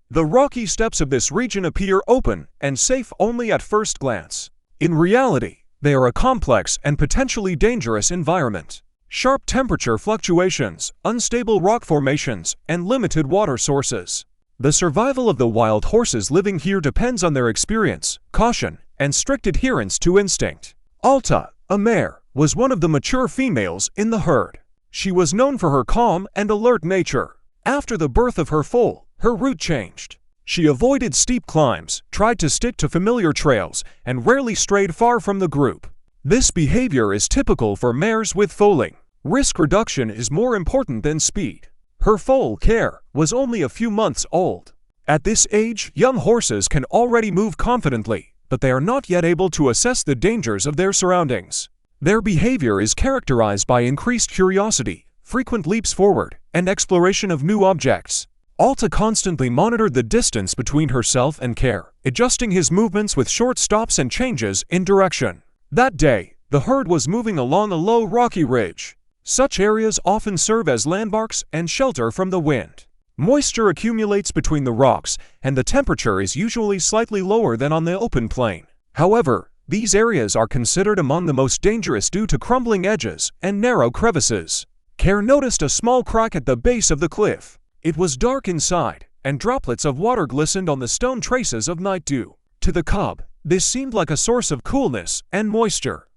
The rocky steps of this region appear open and safe only at first glance. In reality, they are a complex and potentially dangerous environment. Sharp temperature fluctuations, unstable rock formations, and limited water sources. The survival of the wild horses living here depends on their experience, caution, and strict adherence to instinct. Alta, a mare, was one of the mature females in the herd. She was known for her calm and alert nature. After the birth of her foal, her route changed. She avoided steep climbs, tried to stick to familiar trails, and rarely strayed far from the group. This behavior is typical for mares with foaling. Risk reduction is more important than speed. Her foal, Care, was only a few months old. At this age, young horses can already move confidently, but they are not yet able to assess the dangers of their surroundings. Their behavior is characterized by increased curiosity, frequent leaps forward, and exploration of new objects. Alta constantly monitored the distance between herself and Care, adjusting his movements with short stops and changes in direction. That day, the herd was moving along a low rocky ridge. Such areas often serve as landmarks and shelter from the wind. Moisture accumulates between the rocks, and the temperature is usually slightly lower than on the open plain. However, these areas are considered among the most dangerous due to crumbling edges and narrow crevices. Care noticed a small crack at the base of the cliff. It was dark inside, and droplets of water glistened on the stone, traces of night dew. To the cub, this seemed like a source of coolness and moisture.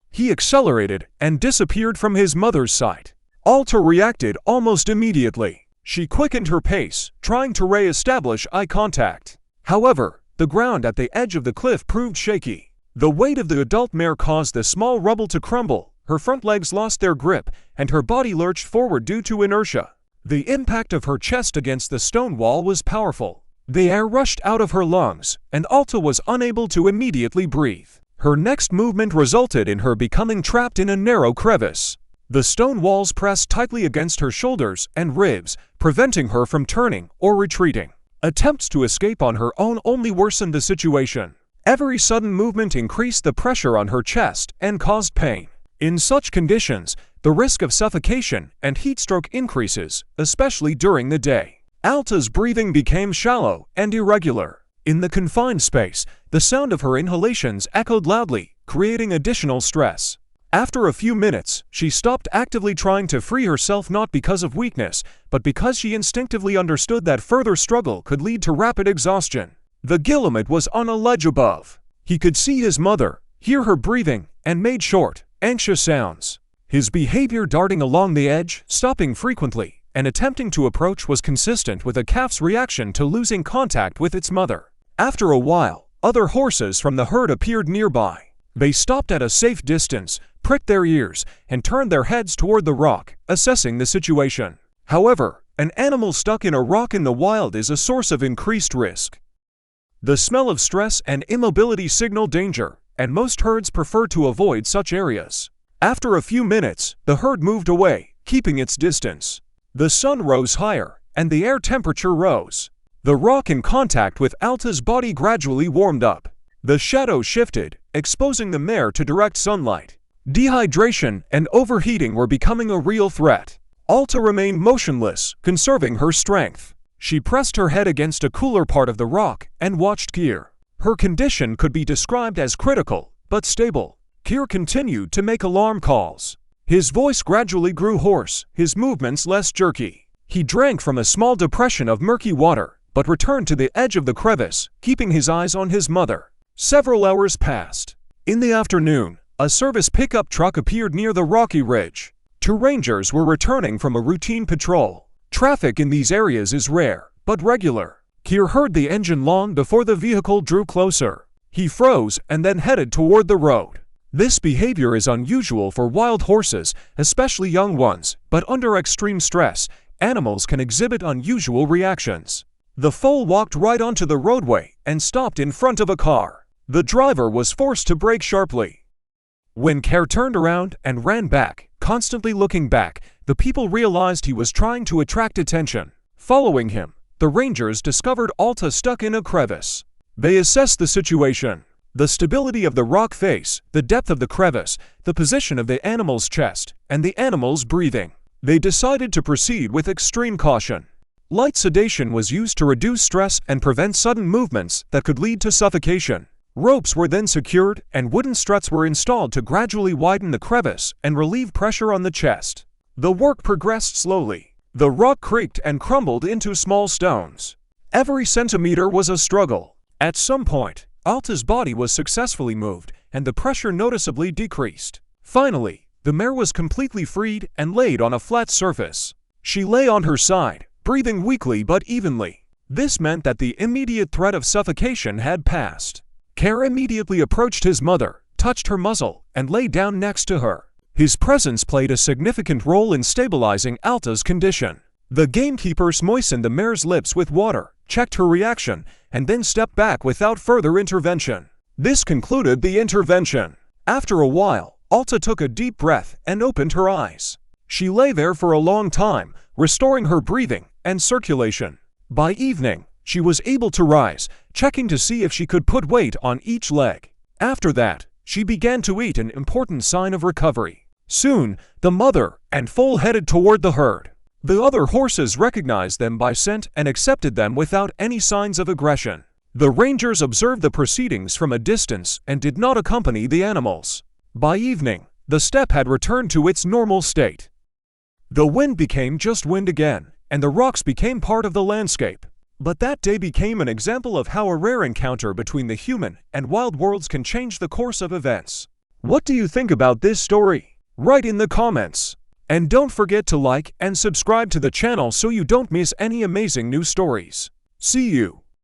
He accelerated and disappeared from his mother's sight. Alta reacted almost immediately. She quickened her pace, trying to re-establish eye contact. However, the ground at the edge of the cliff proved shaky. The weight of the adult mare caused the small rubble to crumble, her front legs lost their grip, and her body lurched forward due to inertia. The impact of her chest against the stone wall was powerful. The air rushed out of her lungs, and Alta was unable to immediately breathe. Her next movement resulted in her becoming trapped in a narrow crevice. The stone walls pressed tightly against her shoulders and ribs, preventing her from turning or retreating. Attempts to escape on her own only worsened the situation. Every sudden movement increased the pressure on her chest and caused pain. In such conditions, the risk of suffocation and heatstroke increases, especially during the day. Alta's breathing became shallow and irregular. In the confined space, the sound of her inhalations echoed loudly, creating additional stress. After a few minutes, she stopped actively trying to free herself, not because of weakness, but because she instinctively understood that further struggle could lead to rapid exhaustion. The guillemot was on a ledge above. He could see his mother, hear her breathing, and made short, anxious sounds. His behavior darting along the edge, stopping frequently, and attempting to approach was consistent with a calf's reaction to losing contact with its mother. After a while, other horses from the herd appeared nearby. They stopped at a safe distance, pricked their ears, and turned their heads toward the rock, assessing the situation. However, an animal stuck in a rock in the wild is a source of increased risk. The smell of stress and immobility signal danger, and most herds prefer to avoid such areas. After a few minutes, the herd moved away, keeping its distance. The sun rose higher, and the air temperature rose. The rock in contact with Alta's body gradually warmed up. The shadow shifted, exposing the mare to direct sunlight. Dehydration and overheating were becoming a real threat. Alta remained motionless, conserving her strength. She pressed her head against a cooler part of the rock and watched Kier. Her condition could be described as critical, but stable. Kier continued to make alarm calls. His voice gradually grew hoarse, his movements less jerky. He drank from a small depression of murky water, but returned to the edge of the crevice, keeping his eyes on his mother. Several hours passed. In the afternoon, a service pickup truck appeared near the rocky ridge. Two rangers were returning from a routine patrol. Traffic in these areas is rare, but regular. Kier heard the engine long before the vehicle drew closer. He froze and then headed toward the road. This behavior is unusual for wild horses, especially young ones, but under extreme stress, animals can exhibit unusual reactions. The foal walked right onto the roadway and stopped in front of a car. The driver was forced to brake sharply. When Care turned around and ran back, constantly looking back, the people realized he was trying to attract attention. Following him, the rangers discovered Alta stuck in a crevice. They assessed the situation. The stability of the rock face, the depth of the crevice, the position of the animal's chest, and the animal's breathing. They decided to proceed with extreme caution. Light sedation was used to reduce stress and prevent sudden movements that could lead to suffocation. Ropes were then secured, and wooden struts were installed to gradually widen the crevice and relieve pressure on the chest. The work progressed slowly. The rock creaked and crumbled into small stones. Every centimeter was a struggle. At some point, Alta's body was successfully moved, and the pressure noticeably decreased. Finally, the mare was completely freed and laid on a flat surface. She lay on her side, breathing weakly but evenly. This meant that the immediate threat of suffocation had passed. Care immediately approached his mother, touched her muzzle, and lay down next to her. His presence played a significant role in stabilizing Alta's condition. The gamekeepers moistened the mare's lips with water, checked her reaction, and then stepped back without further intervention. This concluded the intervention. After a while, Alta took a deep breath and opened her eyes. She lay there for a long time, restoring her breathing and circulation. By evening, she was able to rise, checking to see if she could put weight on each leg. After that, she began to eat, an important sign of recovery. Soon, the mother and foal headed toward the herd. The other horses recognized them by scent and accepted them without any signs of aggression. The rangers observed the proceedings from a distance and did not accompany the animals. By evening, the steppe had returned to its normal state. The wind became just wind again, and the rocks became part of the landscape. But that day became an example of how a rare encounter between the human and wild worlds can change the course of events. What do you think about this story? Write in the comments. And don't forget to like and subscribe to the channel so you don't miss any amazing new stories. See you.